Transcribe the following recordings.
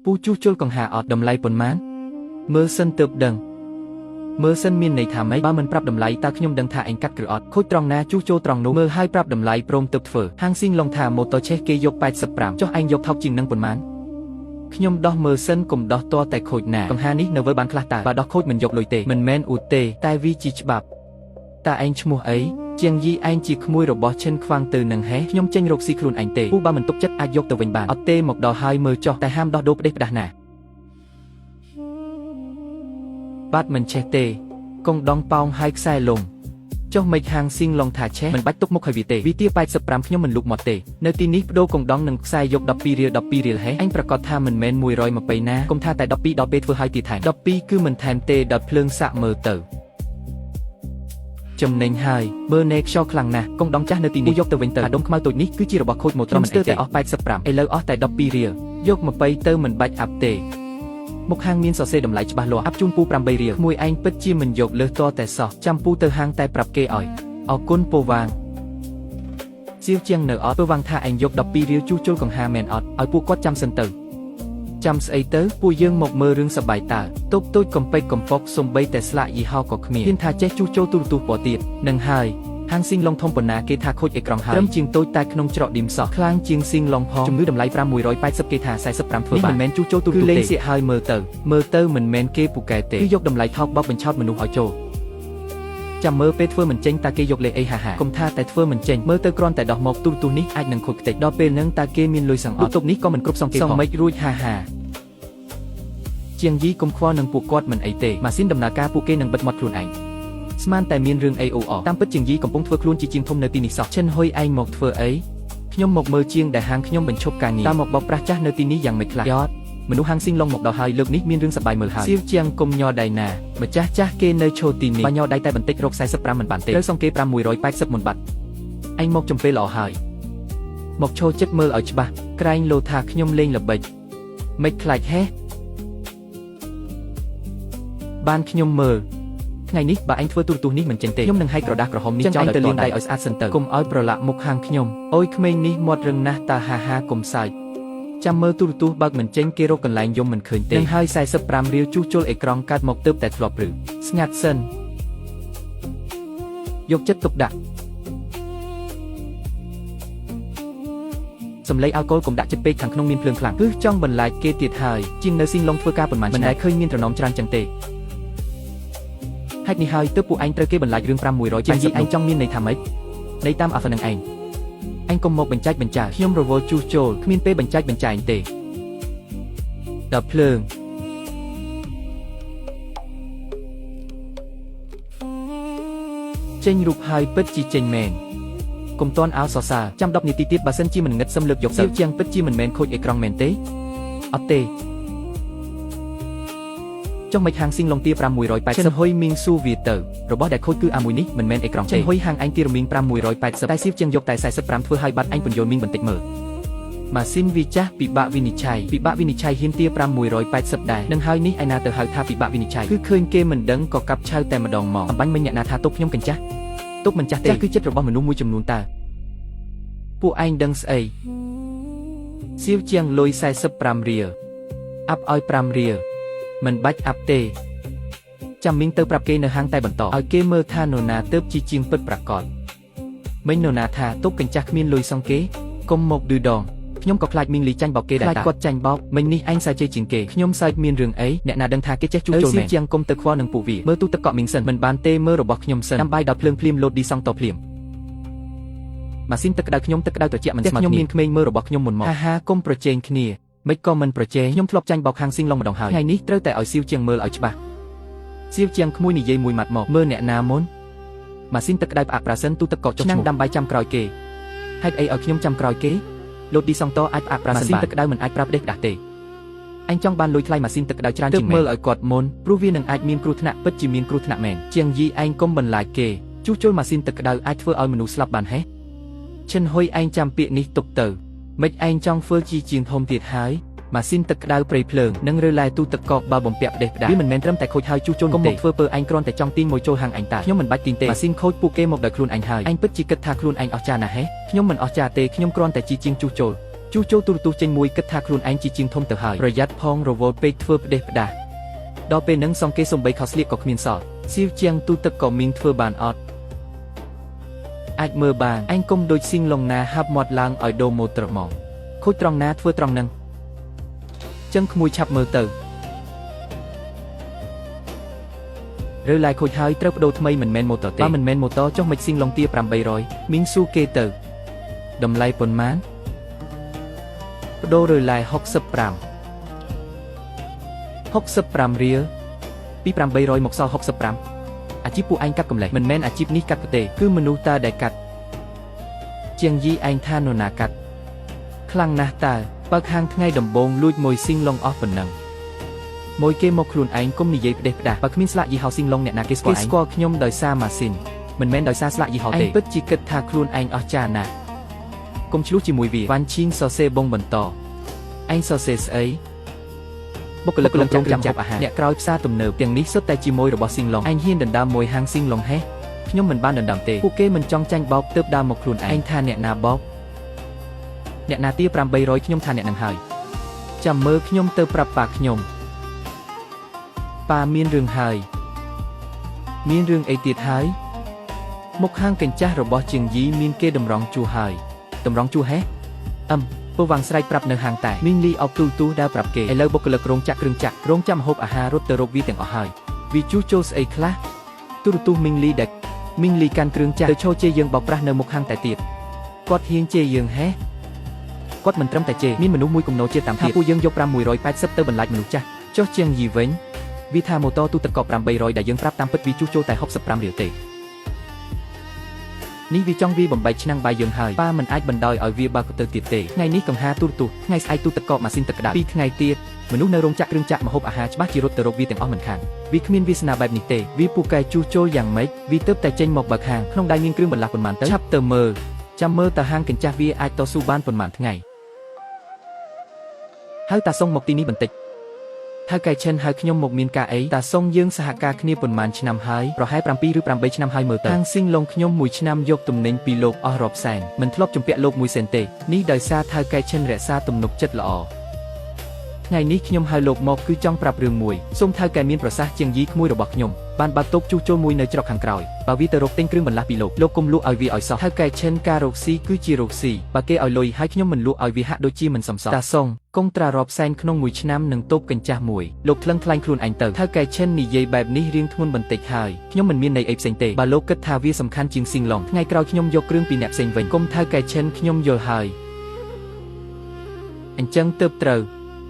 ពូជួសជុលកង្ហាអត់តម្លៃប៉ុន្មានមើលសិនទើបដឹងមើលសិនមានន័យថាម៉េចបើមិនប្រាប់តម្លៃតើខ្ញុំដឹងថាឯងកាត់ឬអត់ខូចត្រង់ណាជួសជុលត្រង់នោះមើលឲ្យប្រាប់តម្លៃព្រមទើបធ្វើហាងស៊ីងឡុងថាម៉ូតូឆេះគេយក85ចុះឯងយកថោកជាងនឹងប៉ុន្មានខ្ញុំដោះមើលសិនកុំដោះតតែខូចណាកង្ហានេះនៅវើបានខ្លះតើបើដោះខូចមិនយកលុយទេមិនមែនអ៊ូទេតែវាជាច្បាប់តើឯងឈ្មោះអីជាងយីឯងជាក្មួយរបស់ឈិនខ្វាំងទៅនឹងហេខ្ញុំចេញរកស៊ីខ្លួនឯងទេពូបើមិនទុកចិត្តអាចយកទៅវិញបានអត់ទេមកដល់ហើយមើលចុះតែហាមដោះដូរផ្ដេសផ្ដាស់ណាបាទមិនឆេះទេកងដងប៉ោងហើយខ្សែលងចុះមិនហាងស៊ីងឡុងថាឆេះមិនបាច់ទុកមុខឲ្យវាទេវាទា85ខ្ញុំមិនលុកមកទេនៅទីនេះបដូរកងដងនឹងខ្សែយក12រៀលហេអញប្រកាសថាមិនមែន120ណាកុំថាតែ12ដល់ពេលធ្វើឲ្យទៀតថែម12គឺមិនថែមទេដល់ភ្លើងសាក់មើលទៅចំណេញហើយមើលណែខ្យល់ខ្លាំងណាស់កងដងចាស់នៅទីនេះយកទៅវិញទៅអាដុំខ្មៅតូចនេះគឺជារបស់ខូចម៉ូតូមិនអីទេអស់85ឥឡូវអស់តែ12រៀលយក20ទៅមិនបាច់អាប់ទេមុខហាងមានសរសេរតម្លៃច្បាស់លាស់អាប់ជូនពូ8រៀលមួយឯងពិតជាមិនយកលើសតតែសោះចាំពូទៅហាងតែប្រាប់គេឲ្យអរគុណពូវាងសៀវជាងនៅអត់ពូវាងថាឯងយក12រៀលជួសជុលកង្ហាមែនអត់ឲ្យពូគាត់ចាំសិនទៅចាំស្អីទៅពួកយើងមកមើលរឿងសបាយតើតូបទូចកំពេចកំប៉ុកសំបីតែស្លាកយីហោក៏គ្មានហ៊ានថាចេះជួសជុលទូរទស្សន៍ពណ៌ទៀតនឹងហើយហាងស៊ីងឡុងធំប៉ុណ្ណាគេថាខូចអេក្រង់ហើយត្រឹមជាងតូចតែក្នុងច្រកឌីមសោះខ្លាំងជាងស៊ីងឡុងផងជំងឺតម្លៃ580គេថា45ធ្វើបានមិនមែនជួសជុលទូរទស្សន៍ទេគឺលេងសៀកហើយមើលទៅមិនមែនគេពូកែទេគឺយកតម្លៃថោកបោកបញ្ឆោតមនុស្សឲ្យចូលចាំមើលពេលធ្វើមិនចេញតើគេយកលេខអីហាកុំថាតែធ្វើមិនចេញមើលទៅគ្រាន់តែដោះមកទូរទស្សន៍នេះអាចនឹងខូចខ្ទេចដល់ពេលហ្នឹងតើគេមានលុយសងអត់ទុកនេះក៏មិនគ្រប់សងគេផងមិនរួចហាជាងយីកុំខ្វល់នឹងពួកគាត់មិនអីទេម៉ាស៊ីនដំណើរការពួកគេនឹងបិទមាត់ខ្លួនឯងស្មានតែមានរឿងអីអូអតាមពិតជាងយីកំពុងធ្វើខ្លួនជាជាងធំនៅទីនេះសោះឈិនហុយឯងមកធ្វើអីខ្ញុំមកមើលជាងដែលហាងខ្ញុំបញ្ឈប់ការងារតាមមកបោកប្រាស់ចាស់នៅទីនេះយ៉ាងមិនខ្លះយត់មនុស្សហាងស៊ីងឡុងមកដល់ហើយលើកនេះមានរឿងសប្បាយមើលហើយសៀវជាងកុំញ័រដៃណាម្ចាស់ចាស់គេនៅឈរទីនេះបើញ័រដៃតែបន្តិចរក45មិនបានទេត្រូវសងគេ580មុនបាត់ឯងមកចំពេលល្អហើយមកឈរចិត្តមើលឲ្យច្បាស់ក្រែងលោថាខ្ញុំលេងល្បិចមិនខ្លាចហេបានខ្ញុំមើលថ្ងៃនេះបើឯងធ្វើទូរទស្សន៍នេះមិនចេញទេខ្ញុំនឹងហែកក្រដាស់ក្រហមនេះចោលទៅលាងដៃឲ្យស្អាតសិនទៅកុំឲ្យប្រឡាក់មុខខាងខ្ញុំអូយក្មេងនេះមាត់រឹងណាស់តាហាកុំសើចចាំមើលទូរទស្សន៍បើកមិនចេញគេរកកន្លែងយំមិនឃើញទេនឹងហើយ45រៀលជួសជុលអេក្រង់កាត់មកទើបតែធ្លាប់ឬស្ងាត់សិនយកចិត្តទុកដាក់សំឡេងអាល់កុលកុំដាក់ចិត្តពេកខាងក្នុងមានភ្លើងខ្លាំងគឺចង់បន្លាចគេទៀតហើយជាងនៅស៊ីងឡុងធ្វើការប៉ុន្មានមិនដែលឃើញមានត្រណមច្រើនចឹងទេហេតុនេះហើយទើបពួកឯងត្រូវគេបន្លាចរឿង500ជាងយីឯងចង់មានន័យថាម៉េចន័យតាមអាហ្វនឹងឯងកុំមកបញ្ចាច់បញ្ចាខ្ញុំរវល់ជួសជុលគ្មានពេលបញ្ចាច់បញ្ចាញទេដល់ភ្លើងចេញរូបហើយពិតជាចេញមែនកុំតន់អោសរសើរចាំ10នាទីទៀតបើសិនជាមិនងឹតសឹមលើកយកសៀវជាងពិតជាមិនមែនខូចអេក្រង់មែនទេអត់ទេចុះមិនហាងស៊ីងឡុងទា580ហុយមីងស៊ូវាទៅរបស់ដែលខូចគឺអាមួយនេះមិនមែនអេក្រង់ទេហុយហាងអញទារមីង580តែសៀវជាងយកតែ45ធ្វើឲ្យបាត់អញបញ្យល់មីងបន្តិចមើលម៉ាស៊ីនវាចាស់ពិបាកវិនិច្ឆ័យហ៊ានទារ580ដែរនឹងហើយនេះឯណាទៅហៅថាពិបាកវិនិច្ឆ័យគឺឃើញគេមិនដឹងក៏កាប់ឆៅតែម្ដងមកអំបញ្ញមិញអ្នកណាថាទុកខ្ញុំកញ្ចាស់ទុកមិនចាស់ទេគឺចិត្តរបស់មនុស្សមួយចំនួនតើពួកឯងដឹងស្អីសៀវជាងលុយ45រៀលអាប់ឲ្យ5រៀលមិនបាច់អាប់ទេចាំមីងទៅប្រាប់គេនៅហាងតែបន្តឲ្យគេមើលថានរណាទៅជាជាងពិតប្រាកដមិញនរណាថាទុកកញ្ចាស់គ្មានលុយសងគេកុំមកឌឺដងខ្ញុំក៏ខ្លាចមីងលីចាញ់បោកគេដែរខ្លាចគាត់ចាញ់បោកមិញនេះឯងសើចជ័យជាងគេខ្ញុំសើចមានរឿងអីអ្នកណាដឹងថាគេចេះជួសជុលមែនជាងគុំទៅខ្វល់នឹងពួកវាមើលទូទឹកកក់មីងសិនមិនបានទេមើលរបស់ខ្ញុំសិនចាំបាយដល់ភ្លើងភ្លាមលោតឌីសង់តភ្លាមម៉ាស៊ីនទឹកក្តៅខ្ញុំទឹកក្តៅត្រជាក់មិនស្មើខ្ញុំមានក្មេងមើលរបស់ខ្ញុំមុនមកហាកុំប្រជែងគ្នាមិនក៏មិនប្រជែងខ្ញុំធ្លាប់ចាញ់បោកខាងស៊ីងឡុងម្ដងហើយថ្ងៃនេះត្រូវតែឲ្យសៀវជាងមើលឲ្យច្បាស់សៀវជាងក្មួយនិយាយមួយម៉ាត់មកមើលអ្នកណាមុនម៉ាស៊ីនទឹកក្តៅផ្អាកប្រាសិនទូទឹកកកចុះឆ្នាំងដាំបាយចាំក្រោយគេហេតុអីឲ្យខ្ញុំចាំក្រោយគេលោតឌីសង់តអាចផ្អាកប្រាសិនម៉ាស៊ីនទឹកក្តៅមិនអាចប្រាប់ដេកដាស់ទេអញចង់បានលុយថ្លៃម៉ាស៊ីនទឹកក្តៅច្រើនជាងមើលឲ្យគាត់មុនព្រោះវានឹងអាចមានគ្រោះថ្នាក់ពិតជាមានគ្រោះថ្នាក់មែនជាងយីឯងកុំបន្លាចគេជួសជុលម៉ាស៊ីនទឹកក្តៅអាចធ្វើឲ្យមនុស្សស្លាប់បានហេឈិនហុយឯងចាំពាក្យនេះទុកទៅមិនឯងចង់ធ្វើជាងធំទៀតហើយម៉ាស៊ីនទឹកក្តៅព្រៃភ្លើងនិងរើឡែទូទឹកកកបើបំពាក់ផ្ដេសផ្ដាស់វាមិនមែនត្រឹមតែខូចហើយជួសជុលទេកុំមកធ្វើពើឯងគ្រាន់តែចង់ទាញមកចូលហាងអញតាខ្ញុំមិនបាច់ទាញទេម៉ាស៊ីនខូចពួកគេមកដោយខ្លួនអញហើយអញពិតជាគិតថាខ្លួនឯងអស្ចារ្យណាស់ហេខ្ញុំមិនអស្ចារ្យទេខ្ញុំគ្រាន់តែជាជាងជួសជុល ជួសជុលទូរទស្សន៍ចេញមួយគិតថាខ្លួនឯងជាជាងធំទៅហើយប្រយ័ត្នផងរវល់ពេកធ្វើផ្ដេសផ្ដាសដល់ពេលនឹងសង្កេតសំបីខុសស្លៀកក៏គ្មានសល់សៀវជាងទូទឹកក៏មីងធ្វើបានអត់អាចមើលបានឯងគុំដូចស៊ីងឡុងណាហាប់មាត់ឡើងឲ្យដូរម៉ូត្រមកខូចត្រង់ណាធ្វើត្រង់ហ្នឹងចឹងក្មួយឆាប់មើលទៅរើឡាយខូចហើយត្រូវបដូរថ្មីមិនមែនម៉ូតូទេបើមិនមែនម៉ូតូចុះមិនស៊ីងឡុងទា800មីងស៊ូគេទៅតម្លៃប៉ុន្មានបដូររើឡាយ65រៀលពី800មកសល់65អាជីពពួកឯងកាត់កម្លេះមិនមែនអាជីពនេះកាត់ទេគឺមនុស្សតើដែលកាត់ជាងយីឯងថានរណាកាត់ខ្លាំងណាស់តើបើខាងថ្ងៃដំបងលួចមួយស៊ីងឡុងអស់ប៉ុណ្ណឹងមួយគេមកខ្លួនឯងគុំនិយាយផ្ដេសផ្ដាសបើគ្មានស្លាកយីហោស៊ីងឡុងអ្នកណាគេស្គាល់ឯងគេស្គាល់ខ្ញុំដោយសារម៉ាស៊ីនមិនមែនដោយសារស្លាកយីហោទេឯងពិតជាគិតថាខ្លួនឯងអស្ចារ្យណាស់គុំឆ្លោះជាមួយវាវ៉ាន់ឈីងសរសេរបងបន្តឯងសរសេរស្អីបុគ្គលិកក្រុមចាំចាប់អាហារអ្នកក្រោយផ្សារទំនើបទាំងនេះសុទ្ធតែជាមួយរបស់ស៊ីងឡុងឯងហ៊ានដណ្ដើមមួយហាងស៊ីងឡុងហេះខ្ញុំមិនបានដណ្ដើមទេពួកគេមិនចង់ចាញ់បោកទើបដើរមកខ្លួនឯងថាអ្នកណាបោកអ្នកណាទា800ខ្ញុំថាអ្នកនឹងហើយចាំមើលខ្ញុំទៅប្រាប់ប៉ាខ្ញុំប៉ាមានរឿងហើយមានរឿងអីទៀតហើយមុខហាងកញ្ចាស់របស់ជាងយីមានគេតម្រង់ជួហើយតម្រង់ជួហេពូវាំងស្រែកប្រាប់នៅហាងតែមីងលីអោបទូដើរប្រាប់គេឥឡូវបុគ្គលិករោងចក្រគ្រឿងចក្ររោងចាំហូបអាហាររត់ទៅរកវាទាំងអស់ហើយវាជួសជុលស្អីខ្លះទូរទស្សន៍មីងលីដែលមីងលីកាន់គ្រឿងចក្រទៅឈរជេរយើងបោកប្រាស់នៅមុខហាងតែទៀតគាត់ហ៊ានជេរយើងហេគាត់មិនត្រឹមតែជេរមានមនុស្សមួយគំនោជាតាមថាពួកយើងយក580ទៅបន្លាចមនុស្សចាស់ចុះជាងយីវិញវាថាម៉ូតូទូទឹកកក800ដែលយើងប្រាប់តាមពិតវាជួសជុលតែ65រៀលទេនេះវាចង់វាបំបែកឆ្នាំងបាយយើងហើយប៉ាមិនអាចបណ្ដោយឲ្យវាបើកទៅទៀតទេថ្ងៃនេះកង្ហាទូរទស្សន៍ថ្ងៃស្អែកទូទឹកកកម៉ាស៊ីនទឹកក្តៅ2ថ្ងៃទៀតមនុស្សនៅរោងចក្រគ្រឿងចក្រម្ហូបអាហារច្បាស់ជារត់ទៅរកវាទាំងអស់មិនខានវាគ្មានវាសនាបែបនេះទេវាពូកែជួសជុលយ៉ាងម៉េចវាទៅតែចេញមកបើកហាងក្នុងដៃមានគ្រឿងបន្លាស់ប៉ុន្មានទៅឆាប់ទៅមើលចាំមើលតើហាងកញ្ចាស់វាអាចតស៊ូបានប៉ុន្មានថ្ងៃហើយតាសុងមកទីនេះបន្តិចហើយកែឈិនហៅខ្ញុំមកមានការអីតាសុងយើងសហការគ្នាប៉ុន្មានឆ្នាំហើយប្រហែល7ឬ8ឆ្នាំហើយមើលទៅហាងស៊ីងឡុងខ្ញុំមួយឆ្នាំយកទំនិញពីលោកអស់រាប់សែនមិនធ្លាប់ជំពាក់លោក1សេនទេនេះដោយសារថៅកែឈិនរក្សាទំនុកចិត្តល្អថ្ងៃនេះខ្ញុំហៅលោកមកគឺចង់ប្រាប់រឿងមួយសូមថៅកែមានប្រសាសន៍ជាងយីក្មួយរបស់ខ្ញុំបានបើកតូបជួសជុលមួយនៅច្រកខាងក្រោយបើវាទៅរកទិញគ្រឿងបន្លាស់ពីលោកគុំលក់ឲ្យវាឲ្យសោះថៅកែឈិនការរកស៊ីគឺជារកស៊ីបើគេឲ្យលុយហើយខ្ញុំមិនលក់ឲ្យវាហាក់ដូចជាមិនសមសោះតាសុងកុងត្រារាប់សែនក្នុងមួយឆ្នាំនឹងតូបកញ្ចាស់មួយលោកថ្លឹងថ្លែងខ្លួនឯងទៅថៅកែឈិននិយាយបែបនេះរៀងធ្ងន់បន្តិចហើយខ្ញុំមិនមានន័យអីផ្សេងទេបើលោកគិតថាវាសំខាន់ជាងស៊ីងឡុងថ្ងៃក្រោយខ្ញុំយកគ្រឿងពីអ្នកផ្សេងវិញគុំថៅកែឈិនខ្ញុំយល់ហើយអញ្ចឹងទើបត្រូវ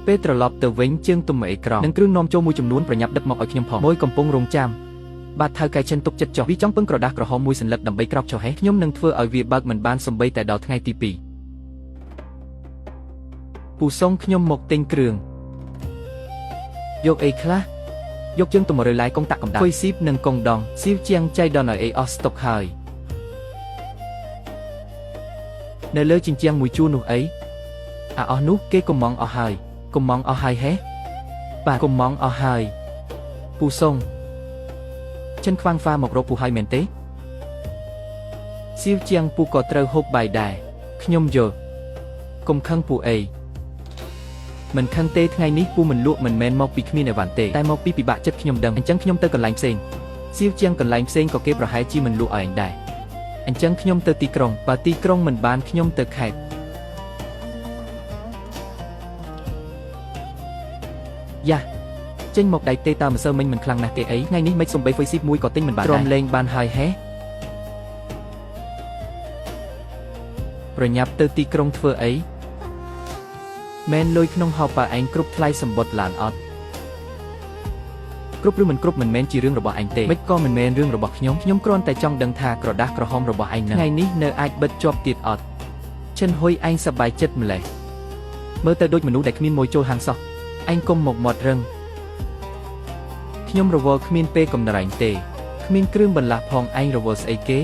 ពេលត្រឡប់ទៅវិញជើងទុំអេក្រង់និងគ្រឿងនាំចូលមួយចំនួនប្រញាប់ដឹកមកឲ្យខ្ញុំផងមួយកំពុងរងចាំបាទថៅកែឈិនទុកចិត្តចុះវាចង់ពឹងក្រដាស់ក្រហមមួយសន្លឹកដើម្បីក្រោកចុះហេខ្ញុំនឹងធ្វើឲ្យវាបើកមិនបានសំបីតែដល់ថ្ងៃទី2ពូសុងខ្ញុំមកទិញគ្រឿងយកអីខ្លះយកជើងទុំរើឡាយកុងតាក់កំដាស់ខុយស៊ីបនិងកុងដងសៀវជាងចៃដល់ឲ្យអីអស់ស្តុកហើយនៅលើជញ្ជាំងមួយជួរនោះអីអស់នោះគេកំងអស់ហើយកុំងអស់ហើយហេបាទកុំងអស់ហើយពូសុងចិនខ្វាំងហ្វាមករកពូហើយមែនទេសៀវជាងពូក៏ត្រូវហូបបាយដែរខ្ញុំយល់កុំខឹងពូអីមិនខឹងទេថ្ងៃនេះពូមិនលក់មិនមែនមកពីគ្មានអីវ៉ាន់ទេតែមកពីពិបាកចិត្តខ្ញុំដឹងអញ្ចឹងខ្ញុំទៅកន្លែងផ្សេងសៀវជាងកន្លែងផ្សេងក៏គេប្រហែលជាមិនលក់ឲ្យឯងដែរអញ្ចឹងខ្ញុំទៅទីក្រុងបើទីក្រុងមិនបានខ្ញុំទៅខេត្តយ៉ាចេញមកដៃទេតើម្សិលមិញមិនខ្លាំងណាស់ទេអីថ្ងៃនេះមិនសំបីហ្វុយស៊ីបមួយក៏ទិញមិនបានដែរទ្រាំលេងបានហើយហេប្រញាប់ទៅទីក្រុងធ្វើអីមែនលុយក្នុងហោប៉ាឯងគ្រប់ថ្លៃសម្បត្តិឡានអត់គ្រប់ឬមិនគ្រប់មិនមែនជារឿងរបស់ឯងទេមិនក៏មិនមែនរឿងរបស់ខ្ញុំគ្រាន់តែចង់ដឹងថាក្រដាស់ក្រហមរបស់ឯងថ្ងៃនេះនៅអាចបិទជាប់ទៀតអត់ឈិនហ៊ុយឯងសប្បាយចិត្តម្លេះមើលទៅដូចមនុស្សដែលគ្មានម៉ួយចូលហាងសោះឯងកុំមកមាត់រឹងខ្ញុំរវល់គ្មានពេលកំណរែងទេគ្មានគ្រឿងបន្លាស់ផងឯងរវល់ស្អីគេ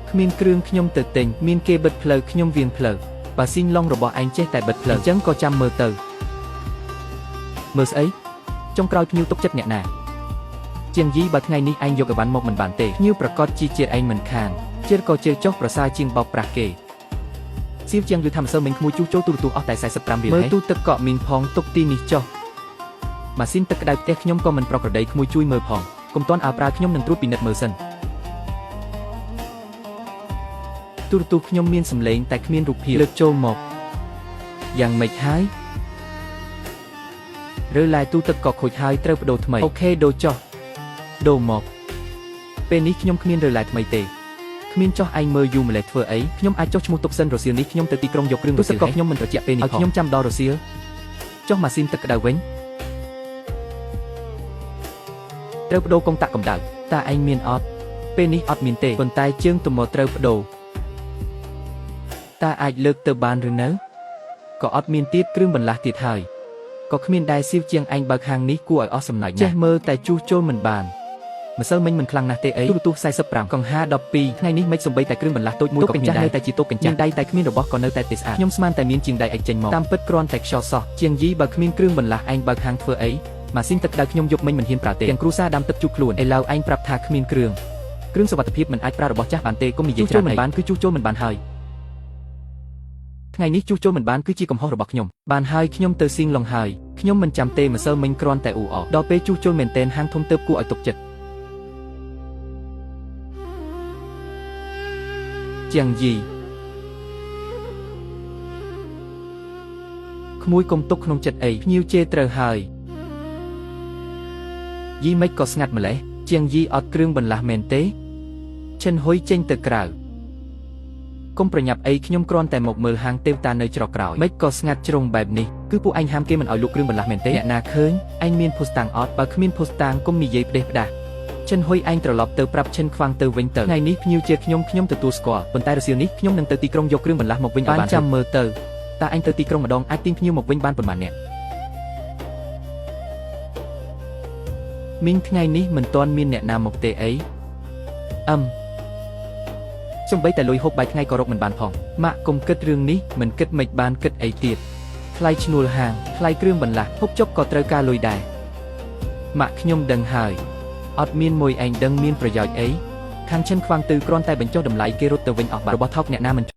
គ្មានគ្រឿងខ្ញុំទៅទិញមានគេបិទផ្លូវខ្ញុំវៀងផ្លូវបើស៊ីងឡុងរបស់ឯងចេះតែបិទផ្លូវអញ្ចឹងក៏ចាំមើលទៅមើលស្អីចុងក្រោយភ្ញៀវទុកចិត្តអ្នកណាជាងយីបើថ្ងៃនេះឯងយកអីវ៉ាន់មកមិនបានទេភ្ញៀវប្រកាសជាជាតិឯងមិនខានជាតិក៏ជឿចុះប្រសើរជាងបោកប្រាស់គេ សៀវជាងឬថាម្សិលមិញក្មួយជួសជុលទូរទស្សន៍អស់តែ45រៀលមើលទូទឹកកក់មីងផងទុកទីនេះចុះម៉ាស៊ីនទឹកក្តៅផ្ទះខ្ញុំក៏មិនប្រក្រតីក្មួយជួយមើលផងកុំទាន់ឲ្យប្រើខ្ញុំនឹងត្រួតពិនិត្យមើលសិនទូរទស្សន៍ខ្ញុំមានសំឡេងតែគ្មានរូបភាពលើកចូលមកយ៉ាងម៉េចហើយឬឡាយទូទឹកក៏ខូចហើយត្រូវបដូរថ្មីអូខេដូរចុះដូរមកពេលនេះខ្ញុំគ្មានរើឡាយថ្មីទេគ្មានចុះឯងមើលយូរម្លេះធ្វើអីខ្ញុំអាចចុះឈ្មោះទុកសិនរសៀលនេះខ្ញុំទៅទីក្រុងយកគ្រឿងរសៀលក៏ខ្ញុំមិនត្រជាក់ពេលនេះផងឲ្យខ្ញុំចាំដល់រសៀលចុះម៉ាស៊ីនទឹកក្តៅវិញត្រូវបដូរកុងតាក់កម្ដៅតើឯងមានអត់ពេលនេះអត់មានទេប៉ុន្តែជើងទំមត្រូវបដូរតើអាចលើកទៅបានឬនៅក៏អត់មានទៀតគ្រឿងបន្លាស់ទៀតហើយក៏គ្មានដែរសៀវជាងឯងបើកហាងនេះគួរឲ្យអស់សំណើចណាស់ចេះមើលតែជួសជុលមិនបានម្សិលមិញមិនខ្លាំងណាស់ទេអីទូរទស្សន៍45កង្ហា12ថ្ងៃនេះមិនសំបីតែគ្រឿងបន្លាស់តូចមួយក៏គ្មានដែរតែជាតូបកញ្ចាស់ដៃតែគ្មានរបស់ក៏នៅតែទេស្អាតខ្ញុំស្មានតែមានជាងដៃឯងចេញមកតាមពិតគ្រាន់តែខ្យល់សោះជាងយីបើគ្មានគ្រឿងបន្លាស់ឯងបើកហាងធ្វើអីម៉ាស៊ីនទឹកក្តៅខ្ញុំយកមិញមិនហ៊ានប្រើទេទាំងគ្រូសាដាំទឹកជូតខ្លួនឥឡូវឯងប្រាប់ថាគ្មានគ្រឿងសុវត្ថិភាពមិនអាចប្រើរបស់ចាស់បានទេកុំនិយាយច្រើនមិនបានគឺជួសជុលមិនបានហើយថ្ងៃនេះជួសជុលមិនបានគឺជាកំហុសរបស់ខ្ញុំបានហើយខ្ញុំទៅស៊ីងឡុងហើយខ្ញុំមិនចាំទេម្សិលមិញគ្រាន់តែអ៊ូអរដល់ពេលជួសជុលមែនតែនហាងធំទៅគួរឲ្យទុកចិត្តជាងយីក្មួយកុំទុកក្នុងចិត្តអីភ្ញៀវជេរត្រូវហើយយីមិនក៏ស្ងាត់ម្លេះជាងយីអត់គ្រឿងបន្លាស់មែនទេឈិនហ៊ុយចេញទៅក្រៅកុំប្រញាប់អីខ្ញុំគ្រាន់តែមកមើលហាងទេវតានៅច្រកក្រោយមិនក៏ស្ងាត់ជ្រុងបែបនេះគឺពួកឯងហាមគេមិនឲ្យលក់គ្រឿងបន្លាស់មែនទេអ្នកណាឃើញឯងមានភូស្តាងអត់បើគ្មានភូស្តាងកុំនិយាយផ្ដេសផ្ដាស់ឈិនហ៊ុយឯងត្រឡប់ទៅប្រាប់ឈិនខ្វាំងទៅវិញទៅថ្ងៃនេះភ្ញៀវជាខ្ញុំទទួលស្គាល់ប៉ុន្តែរសៀលនេះខ្ញុំនឹងទៅទីក្រុងយកគ្រឿងបន្លាស់មកវិញបានចាំមើលទៅតើឯងទៅទីក្រុងម្ដងអាចទាញភ្ញៀវមកវិញបានប៉ុន្មាននាក់មីងថ្ងៃនេះមិនទាន់មានអ្នកណាមកទេអីសំបីតែលុយហូបបាយថ្ងៃក៏រកមិនបានផងម៉ាក់កុំគិតរឿងនេះមិនគិតមិនបានគិតអីទៀតថ្លៃឈ្នួលហាងថ្លៃគ្រឿងបន្លាស់ហូបចុកក៏ត្រូវការលុយដែរម៉ាក់ខ្ញុំដឹងហើយអត់មានមួយឯងដឹងមានប្រយោជន៍អីខាងឈិនខ្វាំងទៅគ្រាន់តែបញ្ចុះតម្លៃគេរត់ទៅវិញអស់បាត់របស់ថោកអ្នកណាមិន